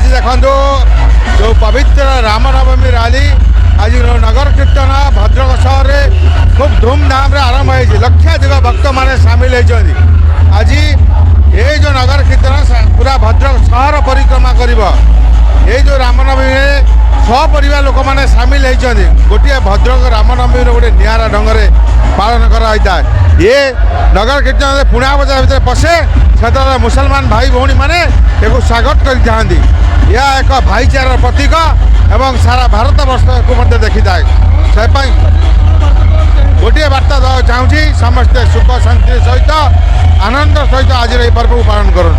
आज देखो जो पवित्र रामनवमी रैली आज नगर कीर्तन भद्रक सहर में खूब धूमधाम रे आरंभ हो लक्षाधिक भक्त मैंने सामिल होती। आज ये जो नगर कीर्तन पूरा भद्रक सहर परिक्रमा कर ये जो रामनवमी सपरिवार लोक मैंने सामिल होती। गोटे भद्रक रामनवमी गोटे निरा ढंग से पालन कराई ये नगर कीर्तन पुणा बजार भीतर पशे से मुसलमान भाई भौणी मैंने स्वागत कर यह एक भाईचार प्रतीक एवं सारा भारत वर्ष को देखी थाए से गोटे बार्ता चाहूँगी समस्ते सुख शांति सहित आनंद सहित आज पर्व को पालन करूँ।